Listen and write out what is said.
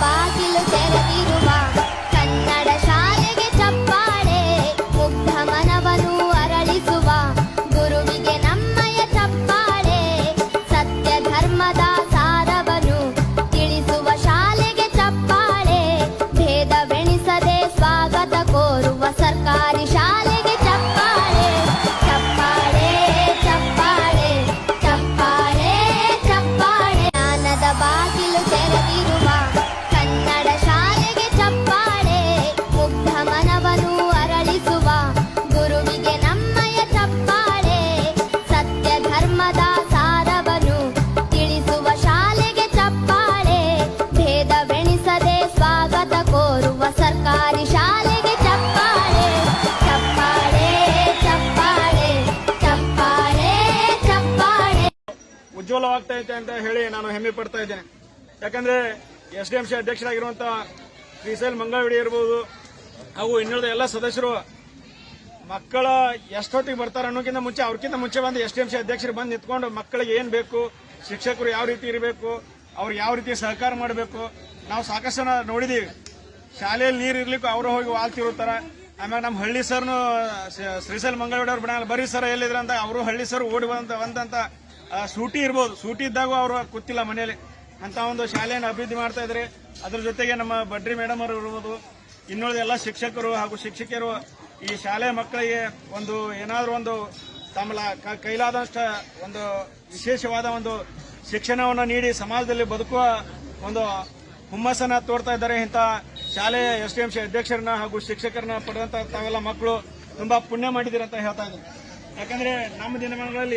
ಬಾಗಿಲು ತೆರೆದಿರುವ ಕನ್ನಡ ಶಾಲೆಗೆ ಚಪ್ಪಾಳೆ, ಮುಗ್ಧ ಮನವನ್ನು ಅರಳಿಸುವ ಗುರುವಿಗೆ ನಮ್ಮಯ ಚಪ್ಪಾಳೆ, ಸತ್ಯ ಧರ್ಮದ ಸಾರವನ್ನು ತಿಳಿಸುವ ಶಾಲೆಗೆ ಚಪ್ಪಾಳೆ, ಭೇದವೆಣಿಸದೆ ಸ್ವಾಗತ ಕೋರುವ ಸರ್ಕಾರಿ ಶಾಲೆಗೆ ಚಪ್ಪಾಳೆ. ಚಪ್ಪಾಳೆ ಚಪ್ಪಾಳೆ ಚಪ್ಪಾಳೆ ಚಪ್ಪಾಳೆ. ಜ್ಞಾನದ ಬಾಗಿಲು ತೆರೆದಿರುವ ಕನ್ನಡ ಶಾಲೆಗೆ ಚಪ್ಪಾಳೆ, ಮುಗ್ಧ ಮನವನ್ನು ಅರಳಿಸುವ ಗುರುವಿಗೆ ನಮ್ಮಯ ಚಪ್ಪಾಳೆ, ಸತ್ಯ ಧರ್ಮದ ಸಾರವನ್ನು ತಿಳಿಸುವ ಶಾಲೆಗೆ ಚಪ್ಪಾಳೆ, ಭೇದವೆಣಿಸದೆ ಸ್ವಾಗತ ಕೋರುವ ಸರ್ಕಾರಿ ಶಾಲೆಗೆ ಚಪ್ಪಾಳೆ. ಚಪ್ಪಾಳೆ ಚಪ್ಪಾಳೆ ಚಪ್ಪಾಳೆ ಚಪ್ಪಾಳೆ. ಉಜ್ವಲವಾಗ್ತಾ ಇದೆ ಅಂತ ಹೇಳಿ ನಾನು ಹೆಮ್ಮೆ ಪಡ್ತಾ ಇದ್ದೇನೆ. ಯಾಕಂದ್ರೆ SDMC ಅಧ್ಯಕ್ಷರಾಗಿರುವಂತಹ ಶ್ರೀಶೈಲ್ ಮಂಗಳವಾಡಿ ಇರಬಹುದು ಹಾಗೂ ಇನ್ನುಳಿದ ಎಲ್ಲ ಸದಸ್ಯರು ಮಕ್ಕಳ ಎಷ್ಟೊತ್ತಿಗೆ ಬರ್ತಾರೆ ಅನ್ನೋಕ್ಕಿಂತ ಮುಂಚೆ ಅವ್ರಕ್ಕಿಂತ ಮುಂಚೆ ಬಂದು SDMC ಅಧ್ಯಕ್ಷರು ಬಂದು ನಿಂತ್ಕೊಂಡು ಮಕ್ಕಳಿಗೆ ಏನ್ ಬೇಕು, ಶಿಕ್ಷಕರು ಯಾವ ರೀತಿ ಇರಬೇಕು, ಅವ್ರು ಯಾವ ರೀತಿ ಸಹಕಾರ ಮಾಡಬೇಕು, ನಾವು ಸಾಕಷ್ಟು ನೋಡಿದೀವಿ. ಶಾಲೆಯಲ್ಲಿ ನೀರು ಇರ್ಲಿಕ್ಕೂ ಅವರು ಹೋಗಿ ವಾಲ್ತಿರುತ್ತಾರ. ಆಮೇಲೆ ನಮ್ಮ ಹಳ್ಳಿ ಸರ್ನು ಶ್ರೀಶೈಲ್ ಮಂಗಳವಾಡಿ ಅವ್ರು ಬಿಡಲ್ಲ, ಬರೀ ಸರ್ ಎಲ್ಲಿದ್ರ ಅಂತ ಅವರು ಹಳ್ಳಿ ಸರ್ ಓಡಿ ಬಂದಂತ ಸೂಟಿ ಇರ್ಬೋದು, ಸೂಟಿ ಇದ್ದಾಗ ಅವರು ಕೂತಿಲ್ಲ ಮನೆಯಲ್ಲಿ ಅಂತ ಒಂದು ಶಾಲೆಯನ್ನು ಅಭಿವೃದ್ಧಿ ಮಾಡ್ತಾ ಇದ್ದಾರೆ. ಅದ್ರ ಜೊತೆಗೆ ನಮ್ಮ ಬಡ್ರಿ ಮೇಡಮ್ ಅವರು ಇರ್ಬೋದು, ಇನ್ನುಳಿದ ಎಲ್ಲ ಶಿಕ್ಷಕರು ಹಾಗೂ ಶಿಕ್ಷಕಿಯರು ಈ ಶಾಲೆ ಮಕ್ಕಳಿಗೆ ಒಂದು ಏನಾದರೂ ಒಂದು ತಮ್ಮ ಕೈಲಾದಷ್ಟ ಒಂದು ವಿಶೇಷವಾದ ಒಂದು ಶಿಕ್ಷಣವನ್ನು ನೀಡಿ ಸಮಾಜದಲ್ಲಿ ಬದುಕುವ ಒಂದು ಹುಮ್ಮಸ್ಸನ್ನ ತೋರ್ತಾ ಇದ್ದಾರೆ. ಇಂಥ ಶಾಲೆ SDMC ಅಧ್ಯಕ್ಷರನ್ನ ಹಾಗೂ ಶಿಕ್ಷಕರನ್ನ ಪಡೆದಂತ ತಾವೆಲ್ಲ ಮಕ್ಕಳು ತುಂಬಾ ಪುಣ್ಯ ಮಾಡಿದಿರಂತ ಹೇಳ್ತಾ ಇದ್ದಾರೆ. ಯಾಕಂದ್ರೆ ನಮ್ಮ ದಿನಮಾನಗಳಲ್ಲಿ